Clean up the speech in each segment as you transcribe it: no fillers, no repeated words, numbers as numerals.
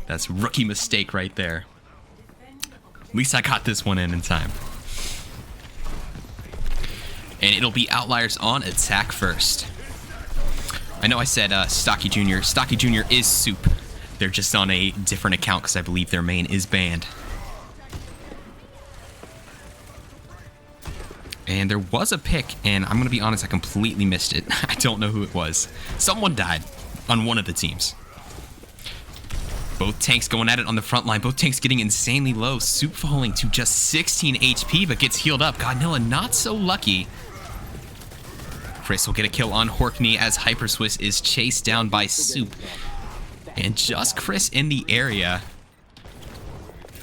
That's rookie mistake right there. At least I got this one in time. And it'll be Outliers on attack first. I know I said Stocky Jr. Stocky Jr. is Soup. They're just on a different account because I believe their main is banned. And there was a pick, and I'm going to be honest, I completely missed it. I don't know who it was. Someone died on one of the teams. Both tanks going at it on the front line. Both tanks getting insanely low. Soup falling to just 16 HP, but gets healed up. Godnilla not so lucky. Chris will get a kill on Horkney as Hyper Swiss is chased down by Soup. And just Chris in the area.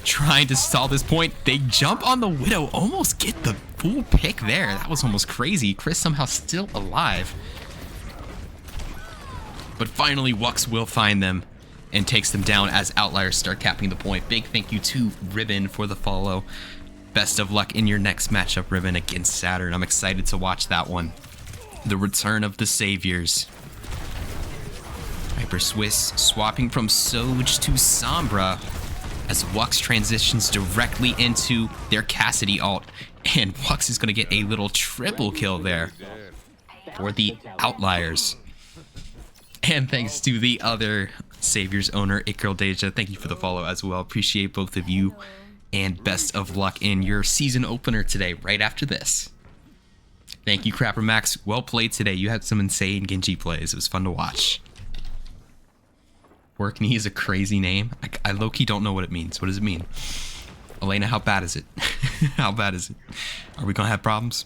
Trying to stall this point. They jump on the Widow. Almost get the full pick there. That was almost crazy. Chris somehow still alive. But finally, Wux will find them and takes them down as Outliers start capping the point. Big thank you to Ribbon for the follow. Best of luck in your next matchup, Ribbon, against Saturn. I'm excited to watch that one. The return of the Saviors. Hyper Swiss swapping from Soj to Sombra as Wux transitions directly into their Cassidy ult. And Wux is going to get a little triple kill there for the Outliers. And thanks to the other Saviors owner, Ikral Deja. Thank you for the follow as well. Appreciate both of you. And best of luck in your season opener today, right after this. Thank you, Crapper Max. Well played today. You had some insane Genji plays. It was fun to watch. Workney is a crazy name. I low-key don't know what it means. What does it mean? Elena, how bad is it? How bad is it? Are we going to have problems?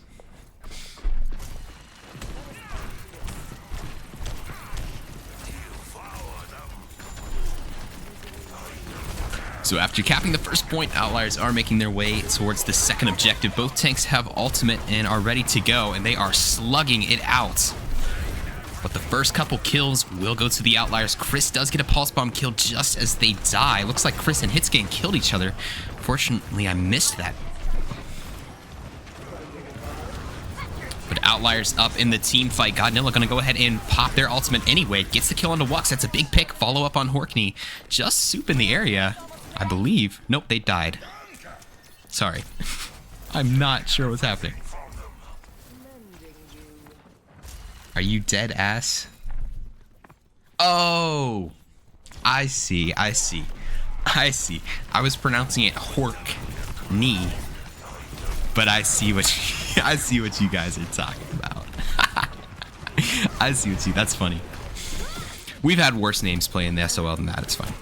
So after capping the first point, Outliers are making their way towards the second objective. Both tanks have ultimate and are ready to go, and they are slugging it out. But the first couple kills will go to the Outliers. Chris does get a pulse bomb kill just as they die. Looks like Chris and Hitscan killed each other. Fortunately, I missed that. But Outliers up in the team fight. Godnilla gonna go ahead and pop their ultimate anyway. Gets the kill onto Wux. That's a big pick. Follow up on Horkney. Just Soup in the area, I believe. Nope, they died. Sorry. I'm not sure what's happening. Are you dead ass? Oh, I see. I was pronouncing it Horkney, but I see what you guys are talking about. That's funny. We've had worse names play in the SOL than that. It's fine.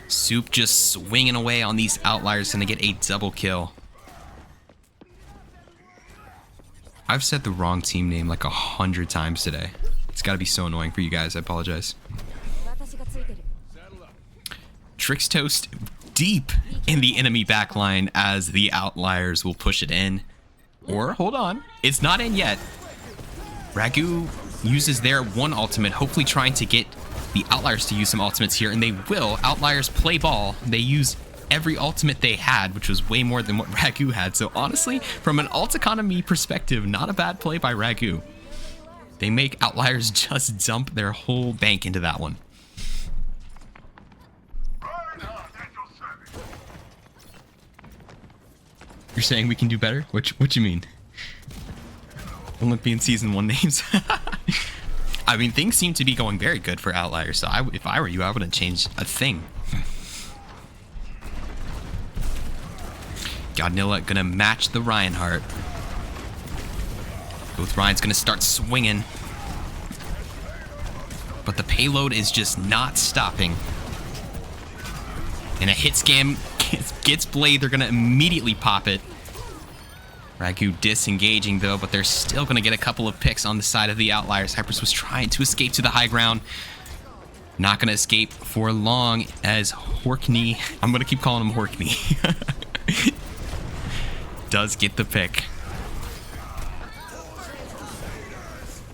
Soup just swinging away on these Outliers, gonna get a double kill. I've said the wrong team name like 100 times today. It's gotta be so annoying for you guys. I apologize. Trix Toast deep in the enemy backline as the Outliers will push it in. Or, hold on, it's not in yet. Ragu uses their one ultimate, hopefully trying to get the Outliers to use some ultimates here, and they will. Outliers play ball. They use every ultimate they had, which was way more than what Ragu had. So honestly, from an ult economy perspective, not a bad play by Ragu. They make Outliers just dump their whole bank into that one. You're saying we can do better? What you mean? Olympian Season 1 names? I mean, things seem to be going very good for Outliers, so if I were you, I wouldn't change a thing. Godnilla gonna match the Reinhardt. Both Ryan's gonna start swinging. But the payload is just not stopping. And a hit scam gets Blade. They're gonna immediately pop it. Ragu disengaging though, but they're still gonna get a couple of picks on the side of the Outliers. Hypers was trying to escape to the high ground. Not gonna escape for long as Horkney, I'm gonna keep calling him Horkney, does get the pick.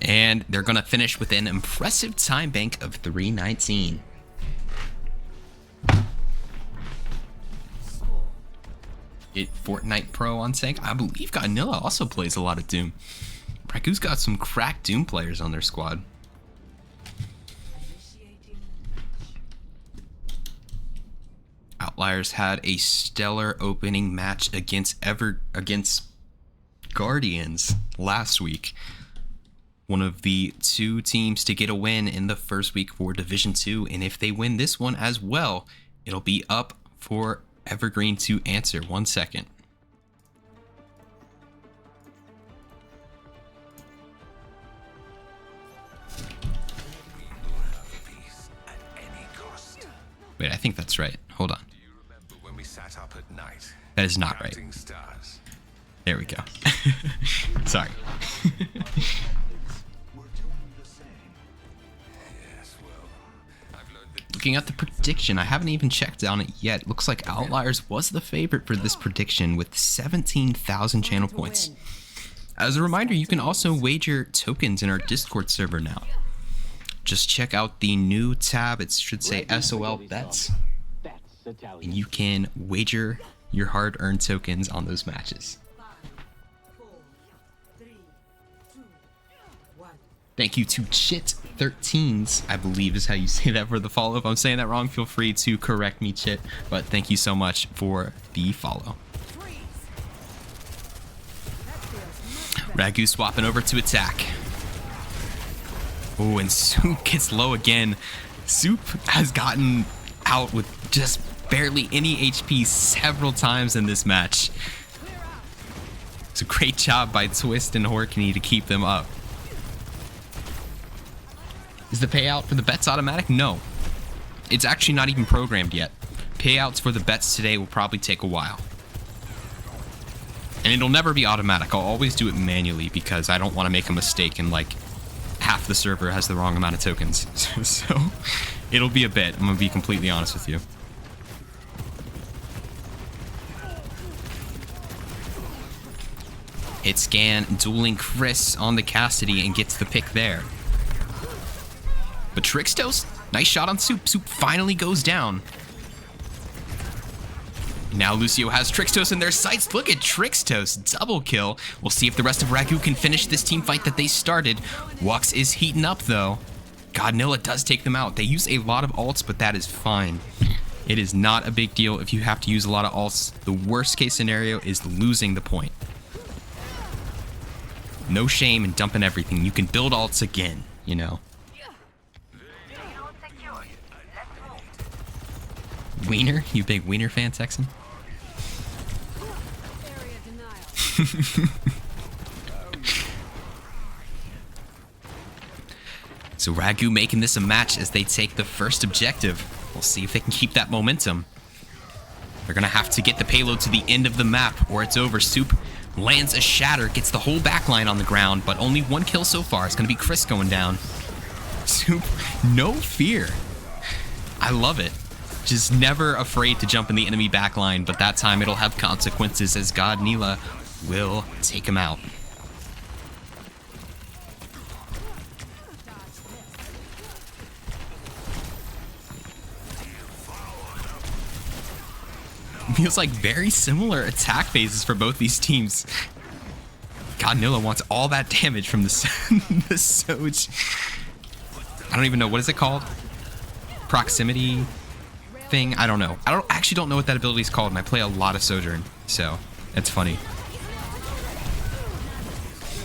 And they're gonna finish with an impressive time bank of 319. Get Fortnite Pro on sync. I believe Godnilla also plays a lot of Doom. Ragu's got some cracked Doom players on their squad. Outliers had a stellar opening match against Guardians last week. One of the two teams to get a win in the first week for Division 2, and if they win this one as well, it'll be up for Evergreen to answer. 1 second. Wait, I think that's right. Hold on. Do you remember when we sat up at night? That is not right. Counting stars? There we go. Sorry. Yes, well, I've learned that Looking at the prediction, I haven't even checked on it yet. Looks like Outliers was the favorite for this prediction with 17,000 channel points. As a reminder, you can also wager tokens in our Discord server now. Just check out the new tab. It should say SOL Bets. And you can wager your hard-earned tokens on those matches. Thank you to Chit13s, I believe is how you say that for the follow. If I'm saying that wrong, feel free to correct me, Chit. But thank you so much for the follow. Ragu swapping over to attack. Oh, and Soup gets low again. Soup has gotten out with just barely any HP several times in this match. It's a great job by Twist and Horkney to keep them up. Is the payout for the bets automatic? No. It's actually not even programmed yet. Payouts for the bets today will probably take a while. And it'll never be automatic. I'll always do it manually because I don't want to make a mistake and like half the server has the wrong amount of tokens. So it'll be a bit. I'm going to be completely honest with you. Hit scan, dueling Chris on the Cassidy and gets the pick there. But Trixtos, nice shot on Soup. Soup finally goes down. Now Lucio has Trixtos in their sights. Look at Trixtos, double kill. We'll see if the rest of Ragu can finish this team fight that they started. Wux is heating up though. Godnilla does take them out. They use a lot of ults, but that is fine. It is not a big deal if you have to use a lot of ults. The worst case scenario is losing the point. No shame in dumping everything. You can build ults again, you know. Wiener? You big Wiener fan, Texan? So Ragu making this a match as they take the first objective. We'll see if they can keep that momentum. They're going to have to get the payload to the end of the map or it's over. Soup lands a shatter, gets the whole backline on the ground, but only one kill so far. It's going to be Chris going down. Soup, no fear. I love it. Just never afraid to jump in the enemy backline, but that time it'll have consequences as Godnilla will take him out. Feels like very similar attack phases for both these teams. Godnilla wants all that damage from the Soj. I don't even know, what is it called? Proximity thing? I don't know. I actually don't know what that ability is called, and I play a lot of Sojourn, so that's funny.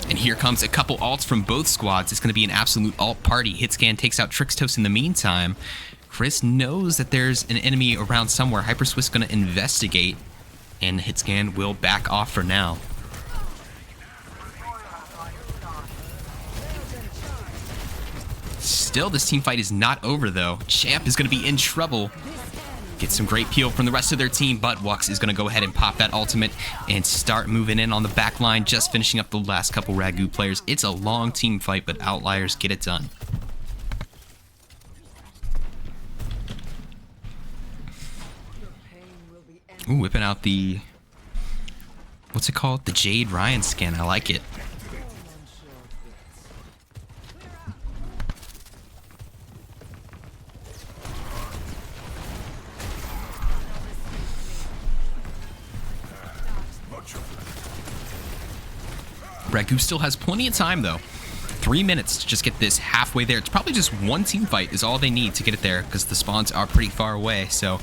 And here comes a couple ults from both squads. It's going to be an absolute ult party. Hitscan takes out Trixtos in the meantime. Chris knows that there's an enemy around somewhere. Hyperswift's going to investigate, and Hitscan will back off for now. Still, this team fight is not over, though. Champ is going to be in trouble. Get some great peel from the rest of their team, but Wux is going to go ahead and pop that ultimate and start moving in on the back line, just finishing up the last couple Ragu players. It's a long team fight, but Outliers get it done. Ooh, whipping out the... what's it called? The Jade Ryan skin. I like it. Ragu still has plenty of time, though. 3 minutes to just get this halfway there. It's probably just one team fight is all they need to get it there because the spawns are pretty far away. So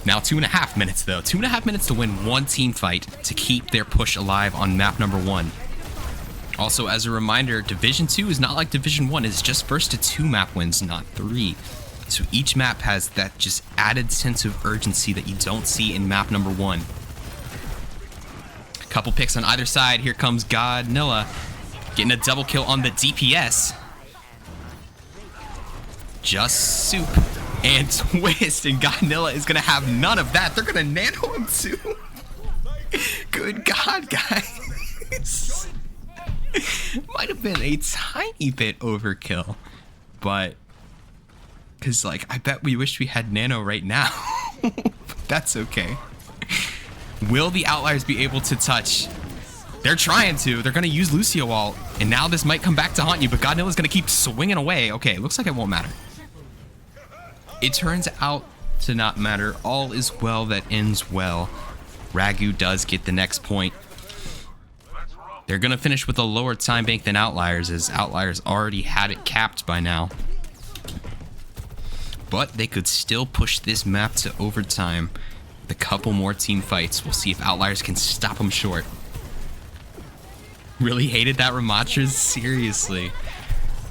Now 2.5 minutes though. 2.5 minutes to win one team fight to keep their push alive on map number 1. Also, as a reminder, Division 2 is not like Division 1. It's just first to 2 map wins, not 3. So each map has that just added sense of urgency that you don't see in map number 1. Couple picks on either side. Here comes Godnilla getting a double kill on the DPS. Just Soup and Twist, and Godnilla is gonna have none of that. They're gonna nano him too. Good God, guys. Might have been a tiny bit overkill, but because like I bet we wish we had nano right now. But that's okay. Will the Outliers be able to touch? They're trying to. They're gonna use Lucio ult, and now this might come back to haunt you, but Godnilla's gonna keep swinging away. Okay, looks like it won't matter. It turns out to not matter. All is well that ends well. Ragu does get the next point. They're going to finish with a lower time bank than Outliers, as Outliers already had it capped by now. But they could still push this map to overtime with a couple more team fights. We'll see if Outliers can stop them short. Really hated that Ramatras? Seriously.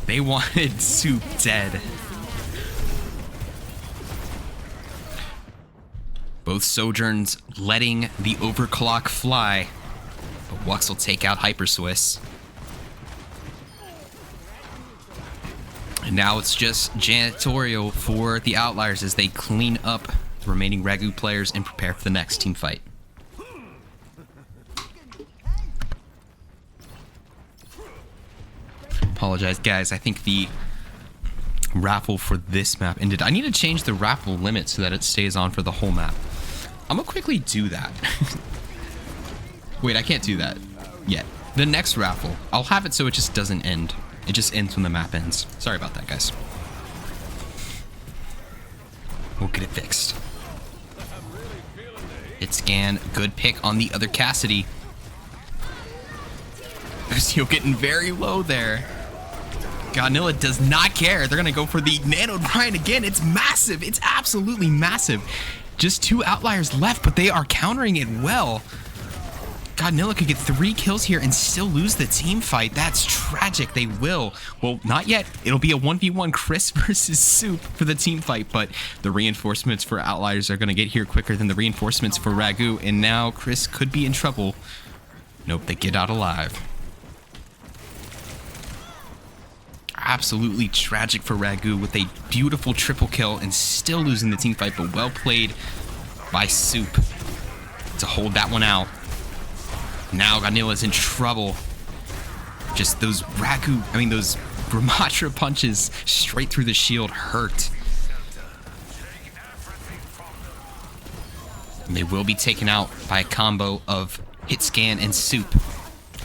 They wanted Soup dead. Both Sojourns letting the overclock fly. But Wux will take out Hyper Swiss. And now it's just janitorial for the Outliers as they clean up the remaining Ragu players and prepare for the next team fight. Apologize, guys. I think the raffle for this map ended. I need to change the raffle limit so that it stays on for the whole map. I'm gonna quickly do that. Wait, I can't do that yet. The next raffle, I'll have it so it just doesn't end. It just ends when the map ends. Sorry about that, guys. We'll get it fixed. Hit scan, good pick on the other Cassidy. Lucio getting very low there. Godnilla does not care. They're gonna go for the Nano Brian again. It's massive. It's absolutely massive. Just 2 Outliers left, but they are countering it well. Godnilla could get 3 kills here and still lose the team fight. That's tragic. They will. Well, not yet. It'll be a 1v1 Chris versus Soup for the team fight, but the reinforcements for Outliers are going to get here quicker than the reinforcements for Ragu, and now Chris could be in trouble. Nope, they get out alive. Absolutely tragic for Ragu with a beautiful triple kill and still losing the team fight, but well played by Soup to hold that one out. Now Godnilla's in trouble. Just those those Ramatra punches straight through the shield hurt. And they will be taken out by a combo of hit scan and Soup.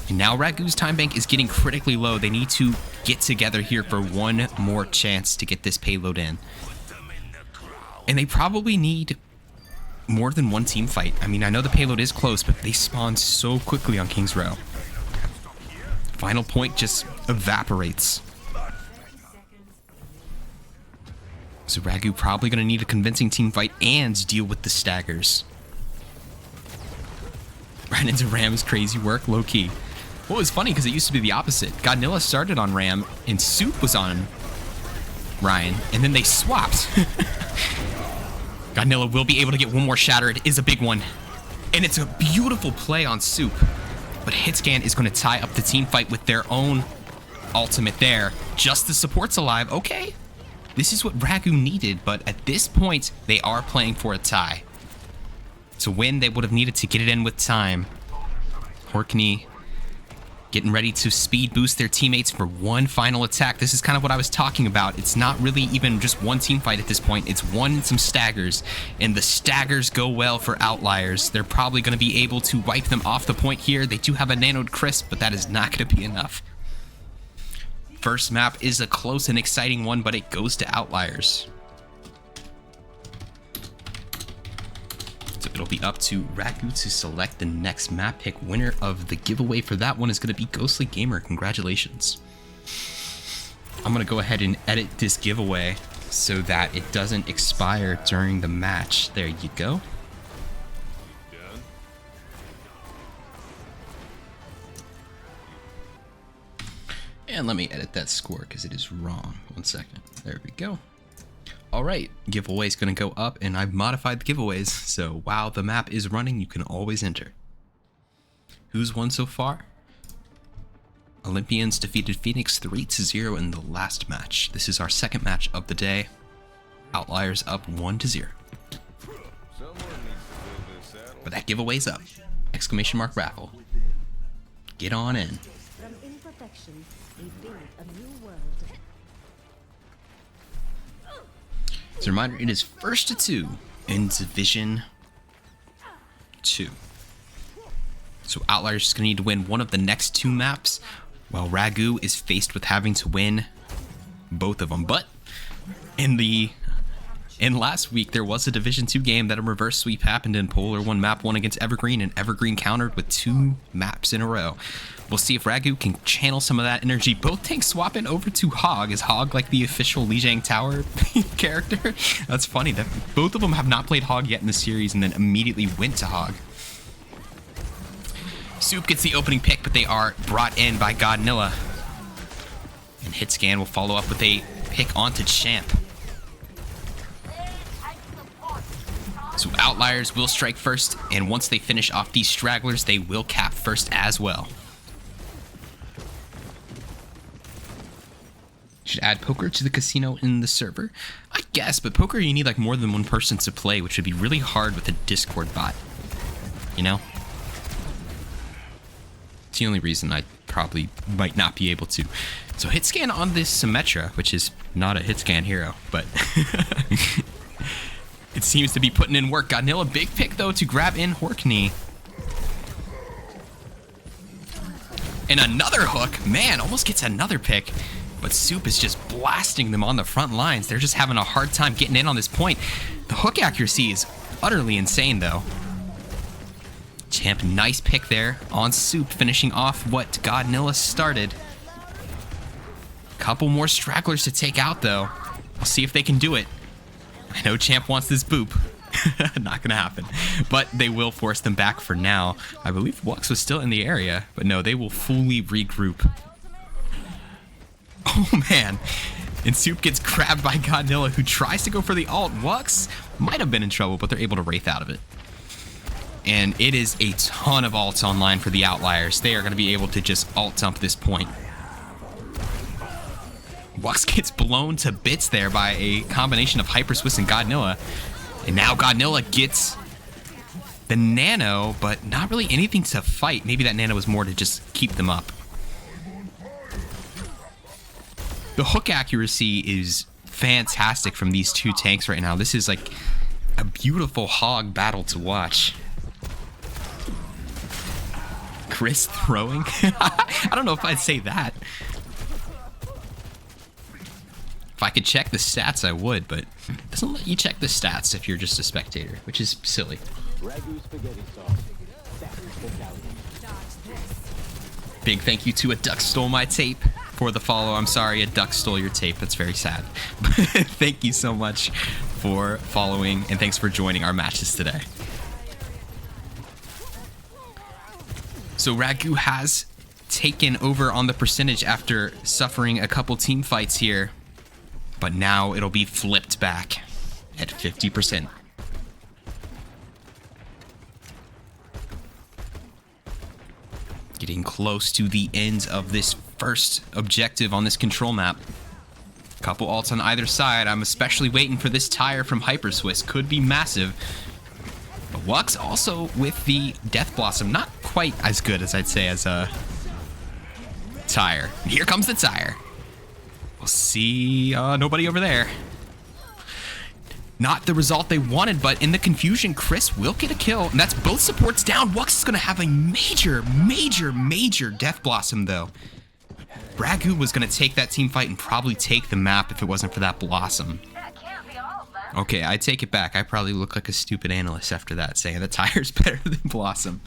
And now Ragu's time bank is getting critically low. They need to get together here for one more chance to get this payload in. And they probably need more than one team fight. I mean, I know the payload is close, but they spawn so quickly on King's Row. Final point just evaporates. So Ragu probably going to need a convincing team fight and deal with the staggers. Ran into Ram's crazy work, low-key. Well, it was funny because it used to be the opposite. Godnilla started on Ram and Soup was on Ryan, and then they swapped. Godnilla will be able to get one more shatter. It is a big one. And it's a beautiful play on Soup. But Hitscan is going to tie up the team fight with their own ultimate there. Just the support's alive. Okay. This is what Ragu needed, but at this point, they are playing for a tie. To win, they would have needed to get it in with time. Horkney getting ready to speed boost their teammates for one final attack. This is kind of what I was talking about. It's not really even just one team fight at this point. It's one and some staggers, and the staggers go well for Outliers. They're probably going to be able to wipe them off the point here. They do have a nanoed crisp, but that is not going to be enough. First map is a close and exciting one, but it goes to Outliers. So it'll be up to Ragu to select the next map pick. Winner of the giveaway for that one is going to be Ghostly Gamer. Congratulations. I'm going to go ahead and edit this giveaway so that it doesn't expire during the match. There you go. And let me edit that score because it is wrong. 1 second. There we go. All right, giveaway is going to go up, and I've modified the giveaways, so while the map is running, you can always enter. Who's won so far? Olympians defeated Phoenix 3-0 in the last match. This is our second match of the day. Outliers up 1-0. But that giveaway's up. Exclamation mark raffle. Get on in. From imperfection, we build a new world. As a reminder, it is 1-2 in Division 2. So Outliers is going to need to win one of the next 2 maps, while Ragu is faced with having to win both of them. But in last week, there was a Division 2 game that a reverse sweep happened in Polar 1 map 1 against Evergreen, and Evergreen countered with 2 maps in a row. We'll see if Ragu can channel some of that energy. Both tanks swapping over to Hog. Is Hog like the official Lijiang Tower character? That's funny that both of them have not played Hog yet in the series and then immediately went to Hog. Soup gets the opening pick, but they are brought in by Godnilla. And Hitscan will follow up with a pick onto Champ. So Outliers will strike first, and once they finish off these stragglers, they will cap first as well. Should add poker to the casino in the server? I guess, but poker you need like more than one person to play, which would be really hard with a Discord bot. You know? It's the only reason I probably might not be able to. So hit scan on this Symmetra, which is not a hit scan hero, but it seems to be putting in work. Godnilla, big pick though to grab in Horkney. And another hook. Man, almost gets another pick. But Soup is just blasting them on the front lines. They're just having a hard time getting in on this point. The hook accuracy is utterly insane though. Champ, nice pick there on Soup, finishing off what Godnilla started. Couple more stragglers to take out though. We'll see if they can do it. I know Champ wants this boop. Not gonna happen. But they will force them back for now. I believe Wux was still in the area, but no, they will fully regroup. Oh man. And Soup gets grabbed by Godnilla, who tries to go for the ult. Wux might have been in trouble, but they're able to wraith out of it. And it is a ton of ults online for the Outliers. They are going to be able to just ult dump this point. Wux gets blown to bits there by a combination of Hyper Swiss and Godnilla. And now Godnilla gets the nano, but not really anything to fight. Maybe that nano was more to just keep them up. The hook accuracy is fantastic from these 2 tanks right now. This is like a beautiful Hog battle to watch. Chris throwing? I don't know if I'd say that. If I could check the stats, I would, but it doesn't let you check the stats if you're just a spectator, which is silly. Ragu spaghetti sauce. Big thank you to A Duck Stole My Tape for the follow. I'm sorry, A Duck stole your tape. That's very sad. But thank you so much for following, and thanks for joining our matches today. So Ragu has taken over on the percentage after suffering a couple team fights here. But now it'll be flipped back at 50%. Getting close to the ends of this first objective on this control map. Couple ults on either side. I'm especially waiting for this tire from Hyper Swiss. Could be massive. But Wux also with the Death Blossom. Not quite as good as I'd say as a tire. Here comes the tire. We'll see. Nobody over there. Not the result they wanted, but in the confusion, Chris will get a kill. And that's both supports down. Wux is going to have a major Death Blossom, though. Ragu was going to take that team fight and probably take the map if it wasn't for that Blossom. Okay, I take it back. I probably look like a stupid analyst after that, saying the tire's better than Blossom.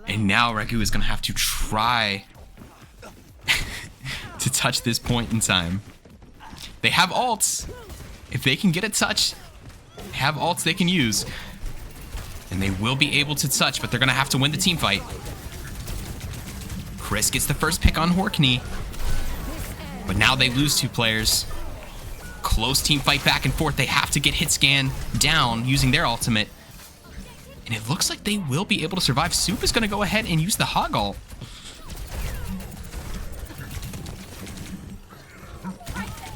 And now Ragu is going to have to try to touch this point in time. They have ults. If they can get a touch, have ults they can use, and they will be able to touch, but they're going to have to win the team fight. Chris gets the first pick on Horkney, but now they lose 2 players. Close team fight back and forth. They have to get hit scan down using their ultimate. And it looks like they will be able to survive. Soup is going to go ahead and use the hog ult.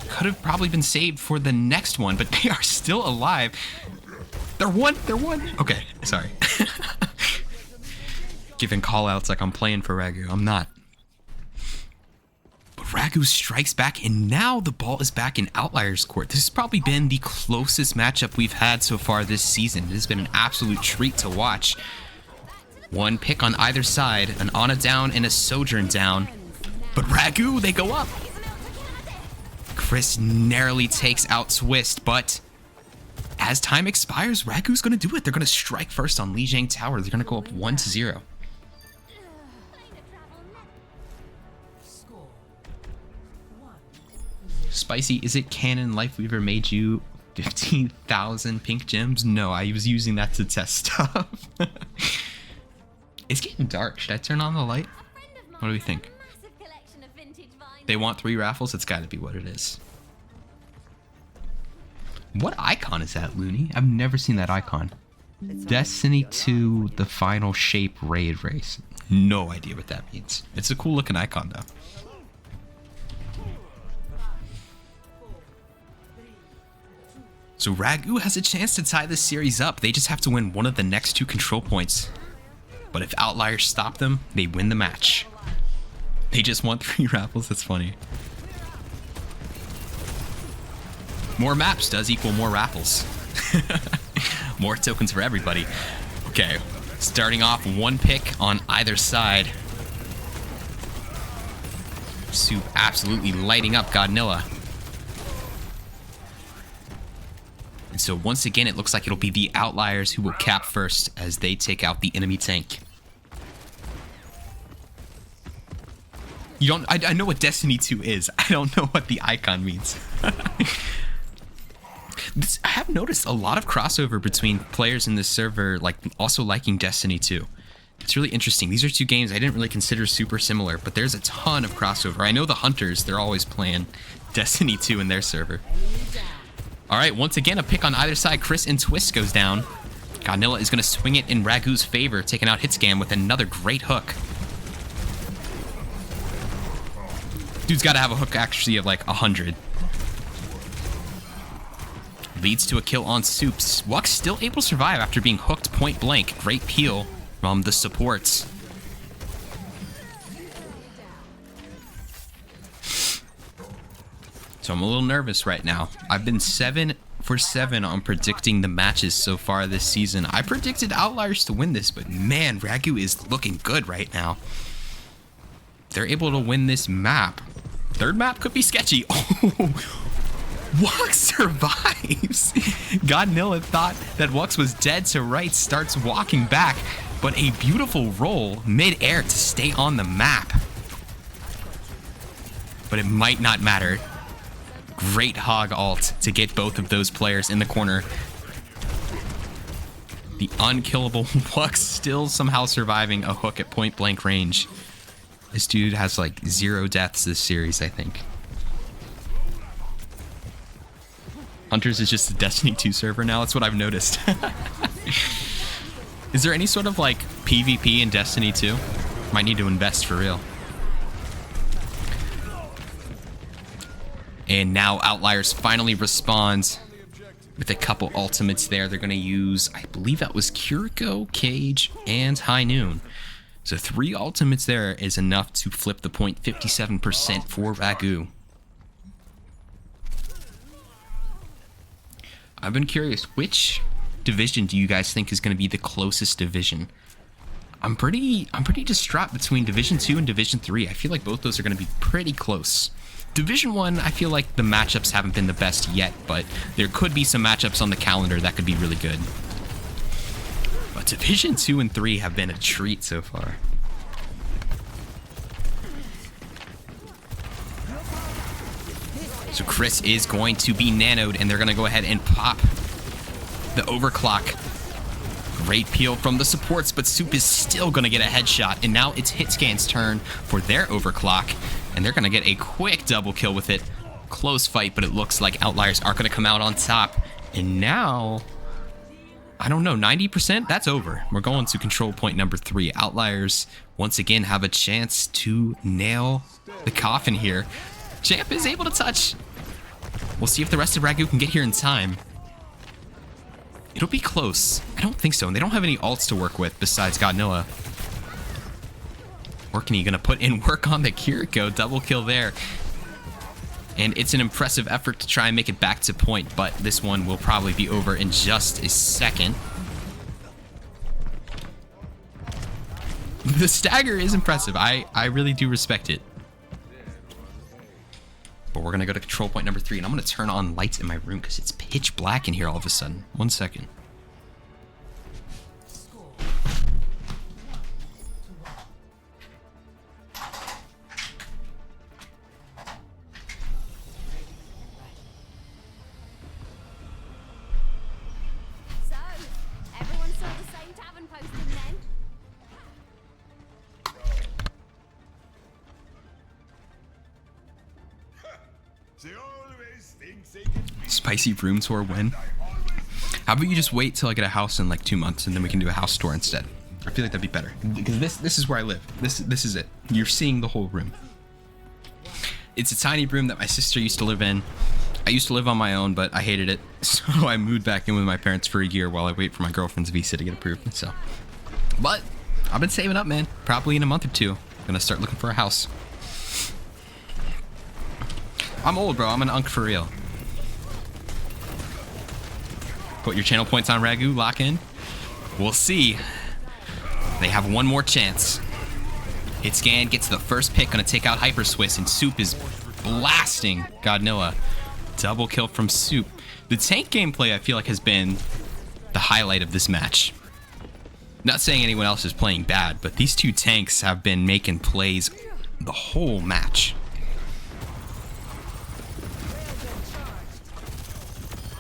Could have probably been saved for the next one, but they are still alive. They're one. Okay, sorry. Giving call outs like I'm playing for Ragu. I'm not. But Ragu strikes back, and now the ball is back in Outliers court. This has probably been the closest matchup we've had so far this season. It has been an absolute treat to watch. One pick on either side, an Ana down and a Sojourn down. But Ragu, they go up. Chris narrowly takes out Twist, but as time expires, Ragu's going to do it. They're going to strike first on Lijiang Tower. They're going to go up 1-0. Spicy, is it canon Lifeweaver made you 15,000 pink gems? No, I was using that to test stuff. It's getting dark. Should I turn on the light? What do we think? They want 3 raffles? It's got to be what it is. What icon is that, Looney? I've never seen that icon. Destiny 2, the final shape raid race. No idea what that means. It's a cool looking icon, though. So Ragu has a chance to tie this series up. They just have to win one of the next 2 control points. But if Outliers stop them, they win the match. They just want 3 raffles. That's funny. More maps does equal more raffles. More tokens for everybody. Okay, starting off 1 pick on either side. Soup absolutely lighting up Godnilla. And so once again, it looks like it'll be the Outliers who will cap first as they take out the enemy tank. You don't. I know what Destiny 2 is. I don't know what the icon means. I have noticed a lot of crossover between players in this server, like also liking Destiny 2. It's really interesting. These are 2 games I didn't really consider super similar, but there's a ton of crossover. I know the Hunters, they're always playing Destiny 2 in their server. All right, once again, a pick on either side. Chris and Twist goes down. Godnilla is going to swing it in Ragu's favor, taking out Hitscam with another great hook. Dude's got to have a hook actually of like 100. Leads to a kill on Soups. Wux still able to survive after being hooked point blank. Great peel from the supports. So I'm a little nervous right now. I've been 7 for 7 on predicting the matches so far this season. I predicted Outliers to win this, but man, Ragu is looking good right now. They're able to win this map. 3rd map could be sketchy. Oh, Wux survives. Godnilla thought that Wux was dead, so Right starts walking back, but a beautiful roll mid-air to stay on the map. But it might not matter. Great hog ult to get both of those players in the corner. The unkillable Wux still somehow surviving a hook at point blank range. This dude has like 0 deaths this series, I think. Hunters is just a Destiny 2 server now. That's what I've noticed. Is there any sort of like PvP in Destiny 2? Might need to invest for real. And now Outliers finally responds with a couple ultimates there. They're going to use, I believe that was Kiriko, Cage, and High Noon. So 3 ultimates there is enough to flip the point 57% for Ragu. I've been curious, which division do you guys think is going to be the closest division? I'm pretty distraught between Division 2 and Division 3. I feel like both those are going to be pretty close. Division 1, I feel like the matchups haven't been the best yet, but there could be some matchups on the calendar that could be really good. But Division 2 and 3 have been a treat so far. So Chris is going to be nanoed, and they're going to go ahead and pop the overclock. Great peel from the supports, but Soup is still going to get a headshot. And now it's Hitscan's turn for their overclock, and they're going to get a quick double kill with it. Close fight, but it looks like Outliers are going to come out on top. And now, I don't know, 90%? That's over. We're going to control point number 3. Outliers, once again, have a chance to nail the coffin here. Champ is able to touch. We'll see if the rest of Ragu can get here in time. It'll be close. I don't think so. And they don't have any ults to work with besides Godnoah. Orkney gonna put in work on the Kiriko. Double kill there. And it's an impressive effort to try and make it back to point, but this one will probably be over in just a second. The stagger is impressive. I really do respect it. But we're going to go to control point number 3, and I'm going to turn on lights in my room because it's pitch black in here all of a sudden. 1 second. So, everyone saw the same tavern posting then? Spicy room tour win. How about you just wait till I get a house in like 2 months and then we can do a house tour instead? I feel like that'd be better because this is where I live. This is it. You're seeing the whole room. It's a tiny room that my sister used to live in. I used to live on my own, but I hated it, so I moved back in with my parents for a year while I wait for my girlfriend's visa to get approved. So, but I've been saving up, man. Probably in a month or two, I'm gonna start looking for a house. I'm old, bro. I'm an unk for real. Put your channel points on Ragu, lock in. We'll see. They have one more chance. Hitscan gets the first pick, gonna take out Hyper Swiss, and Soup is blasting Godnoah. Double kill from Soup. The tank gameplay, I feel like, has been the highlight of this match. Not saying anyone else is playing bad, but these two tanks have been making plays the whole match.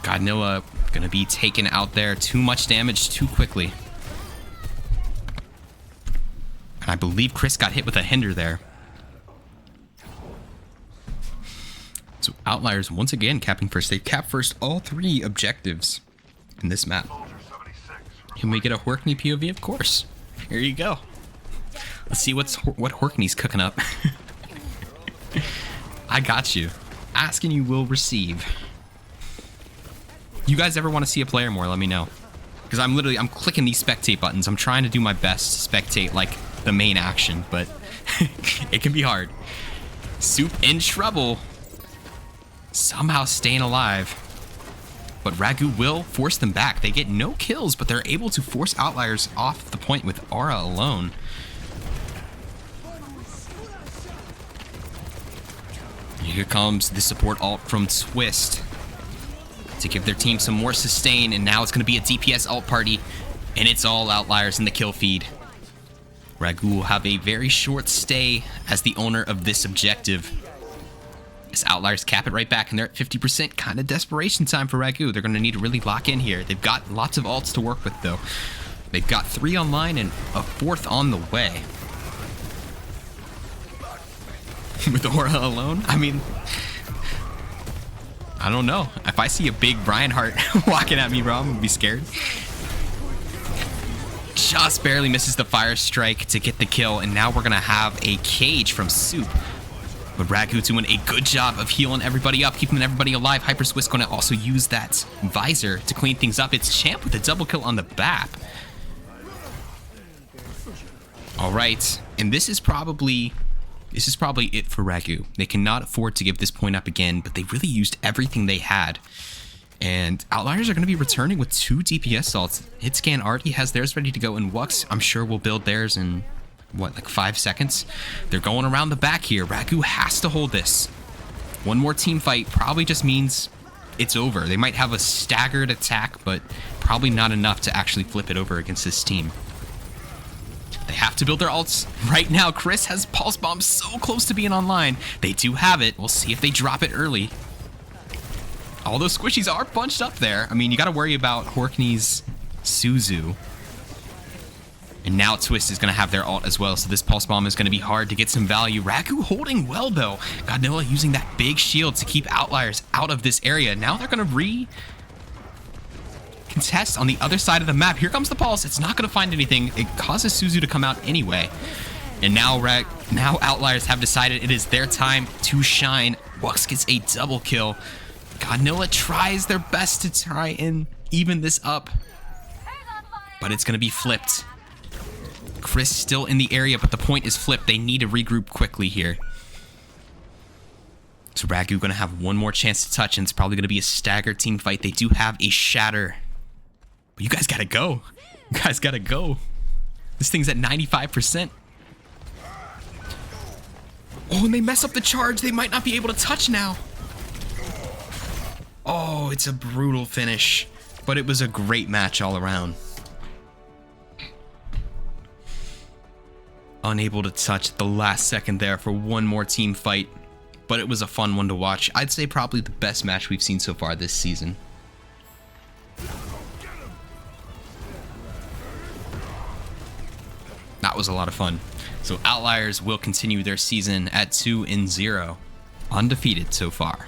Godnoah gonna be taken out there. Too much damage too quickly. And I believe Chris got hit with a hinder there. So Outliers once again capping first. They cap first all 3 objectives in this map. Can we get a Horkney POV? Of course. Here you go. Let's see what Horkney's cooking up. I got you. Ask and you will receive. You guys ever want to see a player more, let me know. Because I'm clicking these spectate buttons. I'm trying to do my best to spectate like the main action, but it can be hard. Soup in trouble. Somehow staying alive. But Ragu will force them back. They get no kills, but they're able to force Outliers off the point with Aura alone. Here comes the support ult from Twist to give their team some more sustain, and now it's going to be a DPS ult party, and it's all Outliers in the kill feed. Ragu will have a very short stay as the owner of this objective. As Outliers cap it right back, and they're at 50%. Kind of desperation time for Ragu. They're going to need to really lock in here. They've got lots of ults to work with, though. They've got 3 online and a 4th on the way. With Aura alone? I mean, I don't know. If I see a big Brian Hart walking at me, bro, I'm going to be scared. Just barely misses the fire strike to get the kill, and now we're going to have a cage from Soup. But Ragu doing a good job of healing everybody up, keeping everybody alive. Hyper Swiss going to also use that visor to clean things up. It's Champ with a double kill on the BAP. All right, and this is probably it for Ragu. They cannot afford to give this point up again, but they really used everything they had. And Outliers are going to be returning with 2 DPS ults. Hitscan already has theirs ready to go, and Wux, I'm sure, will build theirs in, what, like 5 seconds? They're going around the back here. Ragu has to hold this. One more team fight probably just means it's over. They might have a staggered attack, but probably not enough to actually flip it over against this team. They have to build their ults right now. Chris has Pulse Bomb so close to being online. They do have it. We'll see if they drop it early. All those squishies are bunched up there. I mean, you got to worry about Horkney's Suzu. And now Twist is going to have their ult as well, so this Pulse Bomb is going to be hard to get some value. Ragu holding well, though. Godnilla using that big shield to keep Outliers out of this area. Now they're going to contest on the other side of the map. Here comes the Pulse. It's not going to find anything. It causes Suzu to come out anyway. And now Outliers have decided it is their time to shine. Wux gets a double kill. Godnilla tries their best to try and even this up, but it's going to be flipped. Chris still in the area, but the point is flipped. They need to regroup quickly here. So Ragu going to have one more chance to touch, and it's probably going to be a staggered team fight. They do have a shatter. But you guys got to go. You guys got to go. This thing's at 95%. Oh, and they mess up the charge. They might not be able to touch now. Oh, it's a brutal finish. But it was a great match all around. Unable to touch at the last second there for one more team fight. But it was a fun one to watch. I'd say probably the best match we've seen so far this season. That was a lot of fun. So Outliers will continue their season at 2-0. Undefeated so far.